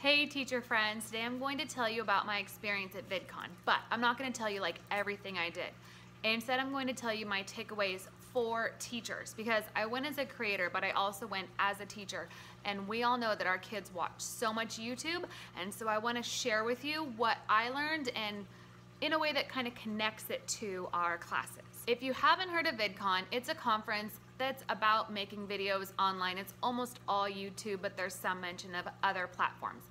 Hey teacher friends, today I'm going to tell you about my experience at VidCon, but I'm not going to tell you like everything I did. Instead, I'm going to tell you my takeaways for teachers because I went as a creator, but I also went as a teacher. And we all know that our kids watch so much YouTube, and so I want to share with you what I learned and in a way that kind of connects it to our classes. If you haven't heard of VidCon, it's a conference that's about making videos online. It's almost all YouTube, but there's some mention of other platforms.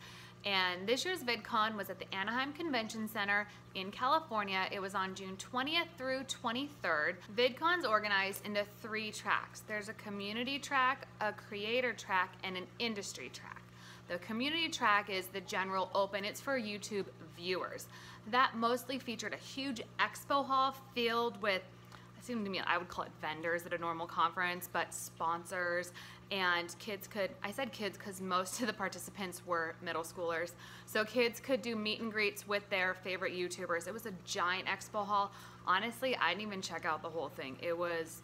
And this year's VidCon was at the Anaheim Convention Center in California. It was on June 20th through 23rd. VidCon's organized into 3 tracks. There's a community track, a creator track, and an industry track. The community track is the general open. It's for YouTube viewers. That mostly featured a huge expo hall filled with, it seemed to me, I would call it vendors at a normal conference, but sponsors, and kids could, I said kids because most of the participants were middle schoolers, so kids could do meet and greets with their favorite YouTubers. It was a giant expo hall. Honestly, I didn't even check out the whole thing. It was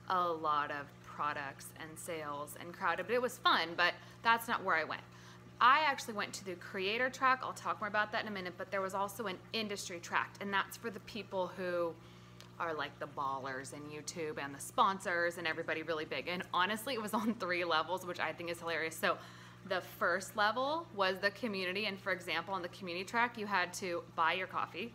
a lot of products and sales and crowded, but it was fun, but that's not where I went. I actually went to the creator track. I'll talk more about that in a minute, but there was also an industry track, and that's for the people who are like the ballers in YouTube and the sponsors and everybody really big. And honestly, it was on 3 levels, which I think is hilarious. So the first level was the community, and for example, on the community track, you had to buy your coffee.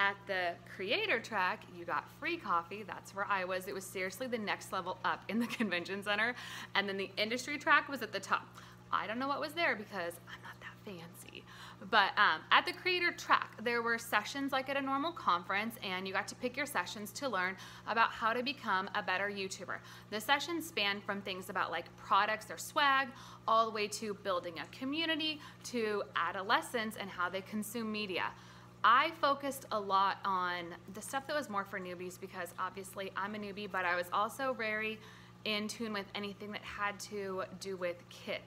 At the creator track, you got free coffee. That's where I was. It was seriously the next level up in the convention center. And then the industry track was at the top. I don't know what was there because I'm not that fancy. But at the creator track, there were sessions like at a normal conference, and you got to pick your sessions to learn about how to become a better YouTuber. The sessions spanned from things about like products or swag, all the way to building a community, to adolescents and how they consume media. I focused a lot on the stuff that was more for newbies because obviously I'm a newbie, but I was also very in tune with anything that had to do with kids.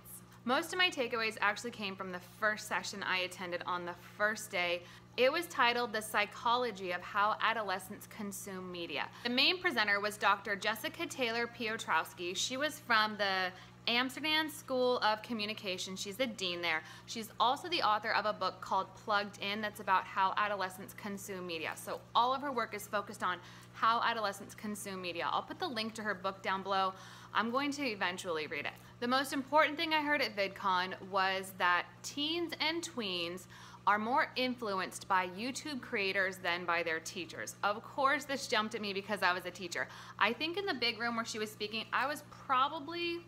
Most of my takeaways actually came from the first session I attended on the first day. It was titled The Psychology of How Adolescents Consume Media. The main presenter was Dr. Jessica Taylor Piotrowski. She was from the Amsterdam School of Communication. She's the dean there. She's also the author of a book called Plugged In that's about how adolescents consume media. So all of her work is focused on how adolescents consume media. I'll put the link to her book down below. I'm going to eventually read it. The most important thing I heard at VidCon was that teens and tweens are more influenced by YouTube creators than by their teachers. Of course, this jumped at me because I was a teacher. I think in the big room where she was speaking, I was probably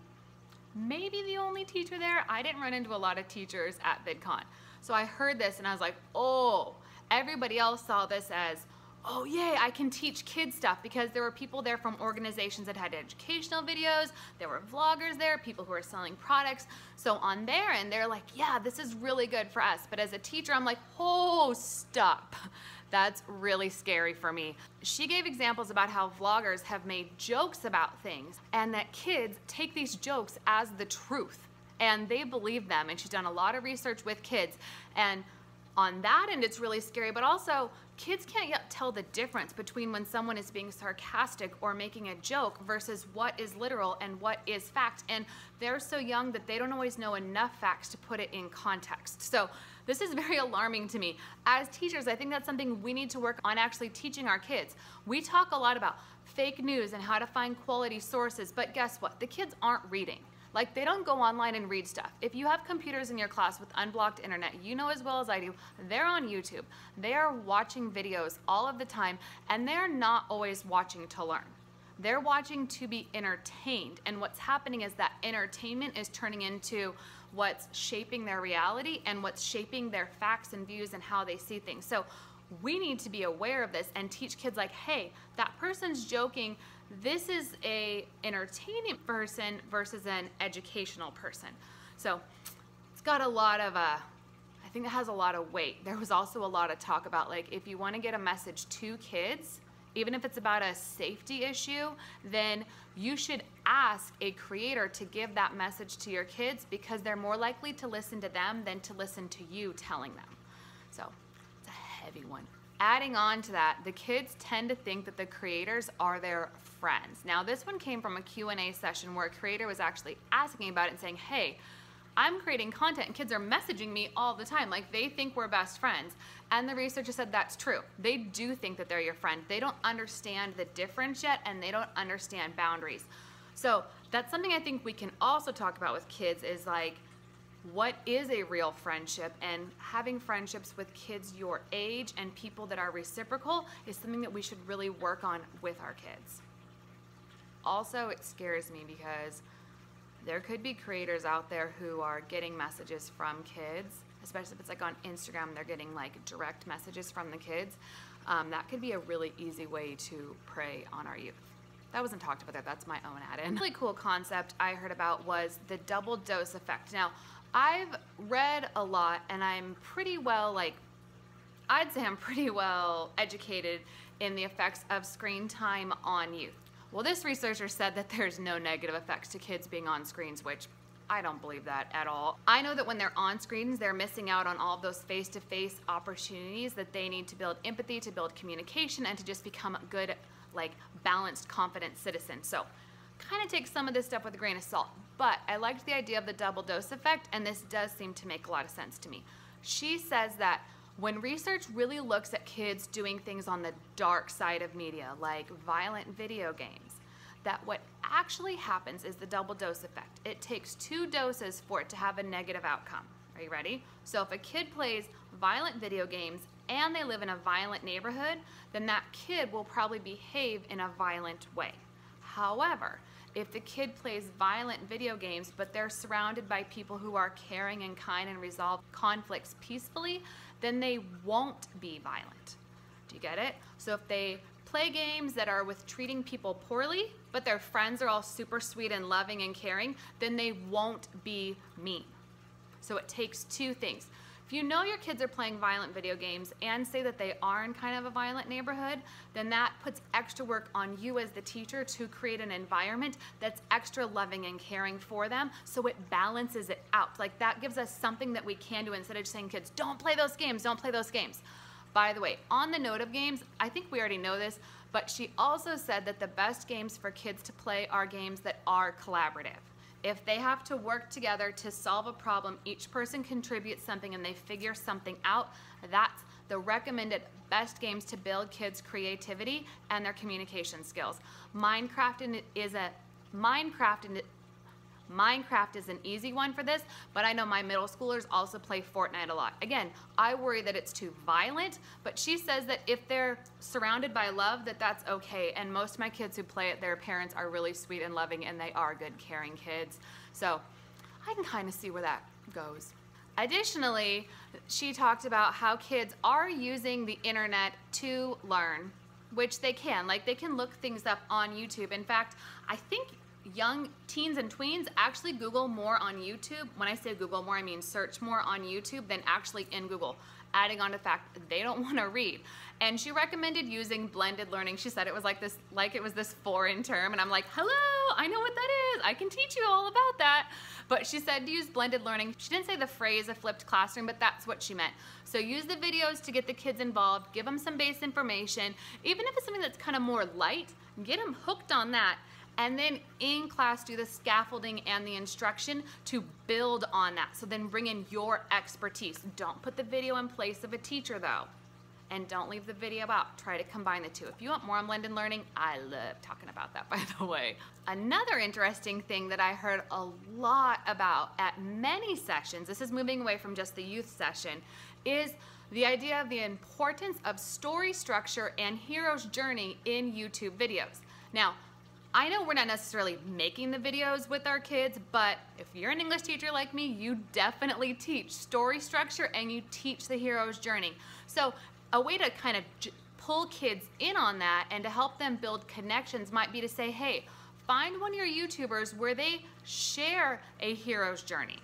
maybe the only teacher there. I didn't run into a lot of teachers at VidCon. So I heard this and I was like, oh, everybody else saw this as, oh yay, I can teach kids stuff, because there were people there from organizations that had educational videos, there were vloggers there, people who were selling products. So on their end, they're like, yeah, this is really good for us. But as a teacher, I'm like, oh, stop. That's really scary for me. She gave examples about how vloggers have made jokes about things and that kids take these jokes as the truth and they believe them. And she's done a lot of research with kids, and on that end, it's really scary, but also kids can't yet tell the difference between when someone is being sarcastic or making a joke versus what is literal and what is fact. And they're so young that they don't always know enough facts to put it in context. So this is very alarming to me. As teachers, I think that's something we need to work on actually teaching our kids. We talk a lot about fake news and how to find quality sources, but guess what? The kids aren't reading. Like, they don't go online and read stuff. If you have computers in your class with unblocked internet, you know as well as I do, they're on YouTube. They are watching videos all of the time, and they're not always watching to learn. They're watching to be entertained, and what's happening is that entertainment is turning into what's shaping their reality and what's shaping their facts and views and how they see things. So we need to be aware of this and teach kids like, hey, that person's joking. This is a entertaining person versus an educational person. So it's got a lot of, I think it has a lot of weight. There was also a lot of talk about, like, if you want to get a message to kids, even if it's about a safety issue, then you should ask a creator to give that message to your kids, because they're more likely to listen to them than to listen to you telling them. So it's a heavy one. Adding on to that, the kids tend to think that the creators are their friends. Now, this one came from a Q&A session where a creator was actually asking about it and saying, hey, I'm creating content and kids are messaging me all the time. Like, they think we're best friends. And the researcher said that's true. They do think that they're your friend. They don't understand the difference yet, and they don't understand boundaries. So that's something I think we can also talk about with kids, is like, what is a real friendship? And having friendships with kids your age and people that are reciprocal is something that we should really work on with our kids. Also, it scares me because there could be creators out there who are getting messages from kids, especially if it's like on Instagram, they're getting like direct messages from the kids. That could be a really easy way to prey on our youth. That wasn't talked about there, that's my own add-in. A really cool concept I heard about was the double dose effect. Now, I've read a lot and I'm pretty well, I'd say I'm pretty well educated in the effects of screen time on youth. Well, this researcher said that there's no negative effects to kids being on screens, which I don't believe that at all. I know that when they're on screens, they're missing out on all of those face-to-face opportunities that they need to build empathy, to build communication, and to just become a good, balanced, confident citizen. So kind of take some of this stuff with a grain of salt. But I liked the idea of the double dose effect, and this does seem to make a lot of sense to me. She says that when research really looks at kids doing things on the dark side of media, like violent video games, that what actually happens is the double dose effect. It takes 2 doses for it to have a negative outcome. Are you ready? So if a kid plays violent video games and they live in a violent neighborhood, then that kid will probably behave in a violent way. However, if the kid plays violent video games, but they're surrounded by people who are caring and kind and resolve conflicts peacefully, then they won't be violent. Do you get it? So if they play games that are with treating people poorly, but their friends are all super sweet and loving and caring, then they won't be mean. So it takes 2 things. If you know your kids are playing violent video games and say that they are in kind of a violent neighborhood, then that puts extra work on you as the teacher to create an environment that's extra loving and caring for them, so it balances it out. Like, that gives us something that we can do instead of just saying, kids, don't play those games, don't play those games. By the way, on the note of games, I think we already know this, but she also said that the best games for kids to play are games that are collaborative. If they have to work together to solve a problem, each person contributes something and they figure something out, that's the recommended best games to build kids' creativity and their communication skills. Minecraft is an easy one for this, but I know my middle schoolers also play Fortnite a lot. Again, I worry that it's too violent, but she says that if they're surrounded by love, that's okay. And most of my kids who play it, their parents are really sweet and loving, and they are good, caring kids. So I can kind of see where that goes. Additionally, she talked about how kids are using the internet to learn, which they can. Like, they can look things up on YouTube. In fact, I think young teens and tweens actually Google more on YouTube. When I say Google more, I mean search more on YouTube than actually in Google, adding on the fact that they don't want to read. And she recommended using blended learning. She said it was like it was this foreign term, and I'm like, hello, I know what that is. I can teach you all about that. But she said to use blended learning. She didn't say the phrase a flipped classroom, but that's what she meant. So use the videos to get the kids involved, give them some base information. Even if it's something that's kind of more light, get them hooked on that. And then in class, do the scaffolding and the instruction to build on that. So then bring in your expertise. Don't put the video in place of a teacher though. And don't leave the video out. Try to combine the 2. If you want more on blended learning, I love talking about that, by the way. Another interesting thing that I heard a lot about at many sessions, this is moving away from just the youth session, is the idea of the importance of story structure and hero's journey in YouTube videos. Now, I know we're not necessarily making the videos with our kids, but if you're an English teacher like me, you definitely teach story structure and you teach the hero's journey. So a way to kind of pull kids in on that and to help them build connections might be to say, hey, find one of your YouTubers where they share a hero's journey.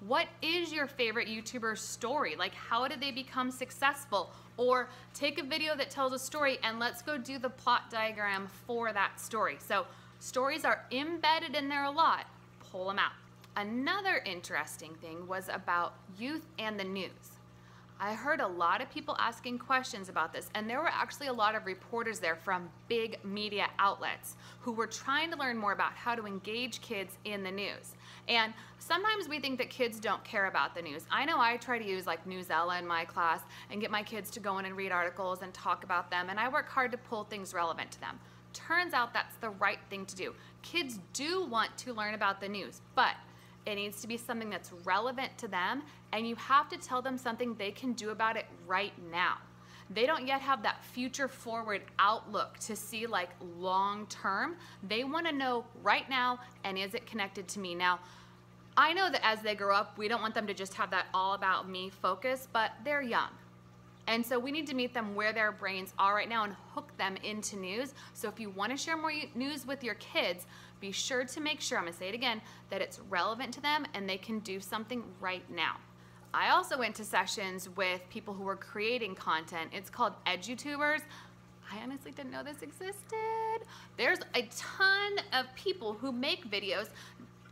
What is your favorite YouTuber's story? Like, how did they become successful? Or take a video that tells a story and let's go do the plot diagram for that story. So stories are embedded in there a lot. Pull them out. Another interesting thing was about youth and the news. I heard a lot of people asking questions about this, and there were actually a lot of reporters there from big media outlets who were trying to learn more about how to engage kids in the news. And sometimes we think that kids don't care about the news. I know I try to use like Newsella in my class and get my kids to go in and read articles and talk about them, and I work hard to pull things relevant to them. Turns out that's the right thing to do. Kids do want to learn about the news, but it needs to be something that's relevant to them, and you have to tell them something they can do about it right now. They don't yet have that future forward outlook to see like long term. They want to know right now, and is it connected to me? Now, I know that as they grow up, we don't want them to just have that all about me focus, but they're young. And so we need to meet them where their brains are right now and hook them into news. So if you want to share more news with your kids, be sure to make sure, I'm gonna say it again, that it's relevant to them and they can do something right now. I also went to sessions with people who were creating content. It's called edutubers. I honestly didn't know this existed. There's a ton of people who make videos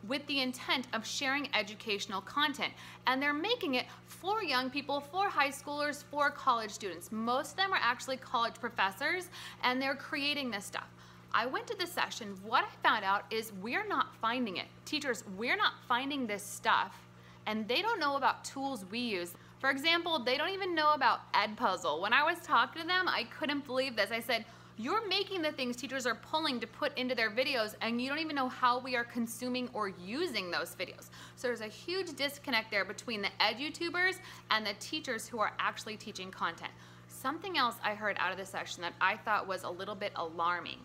with the intent of sharing educational content. And they're making it for young people, for high schoolers, for college students. Most of them are actually college professors, and they're creating this stuff. I went to the session. What I found out is we're not finding it. Teachers, we're not finding this stuff, and they don't know about tools we use. For example, they don't even know about Edpuzzle. When I was talking to them, I couldn't believe this. I said, you're making the things teachers are pulling to put into their videos, and you don't even know how we are consuming or using those videos. So there's a huge disconnect there between the edutubers and the teachers who are actually teaching content. Something else I heard out of the session that I thought was a little bit alarming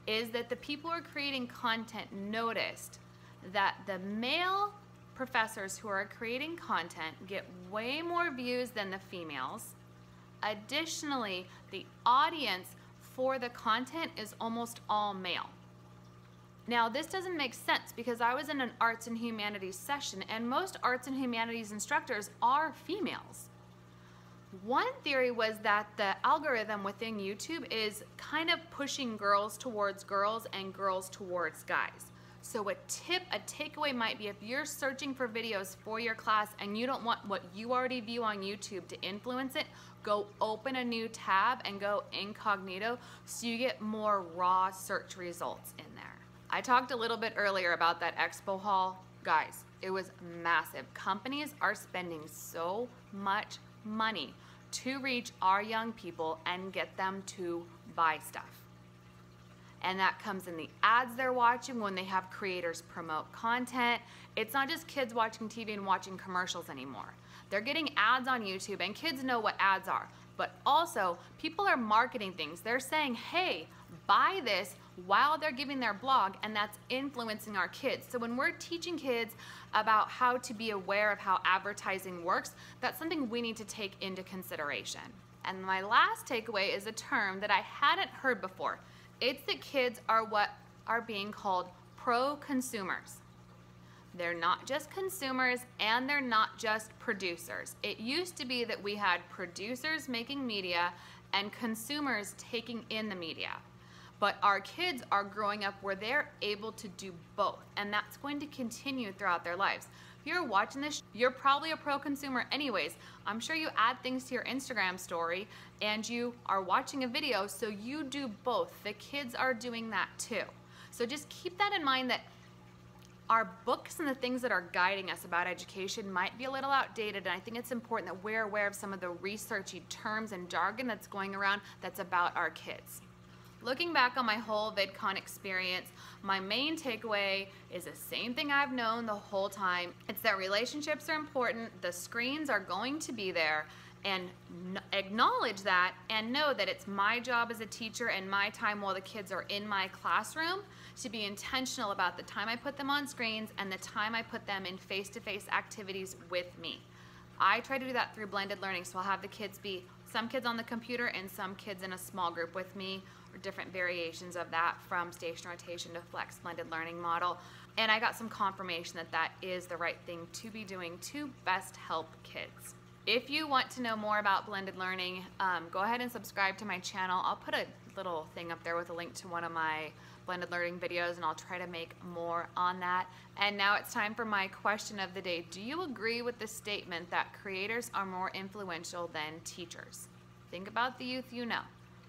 is that the people who are creating content noticed that the male professors who are creating content get way more views than the females. Additionally, the audience for the content is almost all male. Now, this doesn't make sense because I was in an arts and humanities session, and most arts and humanities instructors are females. One theory was that the algorithm within YouTube is kind of pushing girls towards girls and girls towards guys. So a tip, a takeaway might be if you're searching for videos for your class and you don't want what you already view on YouTube to influence it, go open a new tab and go incognito so you get more raw search results in there. I talked a little bit earlier about that expo hall. Guys, it was massive. Companies are spending so much money to reach our young people and get them to buy stuff. And that comes in the ads they're watching when they have creators promote content. It's not just kids watching TV and watching commercials anymore. They're getting ads on YouTube, and kids know what ads are. But also, people are marketing things. They're saying, hey, buy this while they're giving their blog, and that's influencing our kids. So when we're teaching kids about how to be aware of how advertising works, that's something we need to take into consideration. And my last takeaway is a term that I hadn't heard before. It's that kids are what are being called pro-consumers. They're not just consumers, and they're not just producers. It used to be that we had producers making media and consumers taking in the media. But our kids are growing up where they're able to do both, and that's going to continue throughout their lives. If you're watching this, you're probably a pro-consumer anyways. I'm sure you add things to your Instagram story and you are watching a video, so you do both. The kids are doing that too. So just keep that in mind, that our books and the things that are guiding us about education might be a little outdated, and I think it's important that we're aware of some of the researchy terms and jargon that's going around that's about our kids. Looking back on my whole VidCon experience, my main takeaway is the same thing I've known the whole time. It's that relationships are important, the screens are going to be there, and acknowledge that and know that it's my job as a teacher and my time while the kids are in my classroom to be intentional about the time I put them on screens and the time I put them in face-to-face activities with me. I try to do that through blended learning, so I'll have the kids be some kids on the computer and some kids in a small group with me, or different variations of that from station rotation to flex blended learning model. And I got some confirmation that that is the right thing to be doing to best help kids. If you want to know more about blended learning, go ahead and subscribe to my channel. I'll put a little thing up there with a link to one of my blended learning videos, and I'll try to make more on that. And now it's time for my question of the day. Do you agree with the statement that creators are more influential than teachers? Think about the youth you know.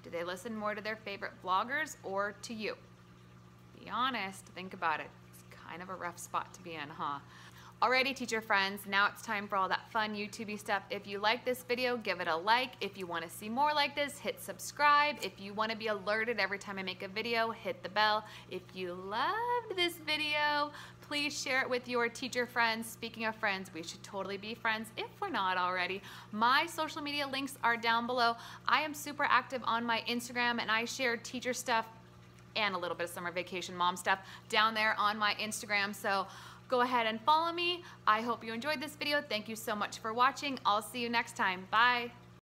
Do they listen more to their favorite vloggers or to you? Be honest, think about it. It's kind of a rough spot to be in, huh? Alrighty, teacher friends, now it's time for all that fun YouTubey stuff. If you like this video, give it a like. If you want to see more like this, hit subscribe. If you want to be alerted every time I make a video, hit the bell. If you loved this video, please share it with your teacher friends. Speaking of friends, we should totally be friends if we're not already. My social media links are down below. I am super active on my Instagram, and I share teacher stuff and a little bit of summer vacation mom stuff down there on my Instagram. So go ahead and follow me. I hope you enjoyed this video. Thank you so much for watching. I'll see you next time. Bye.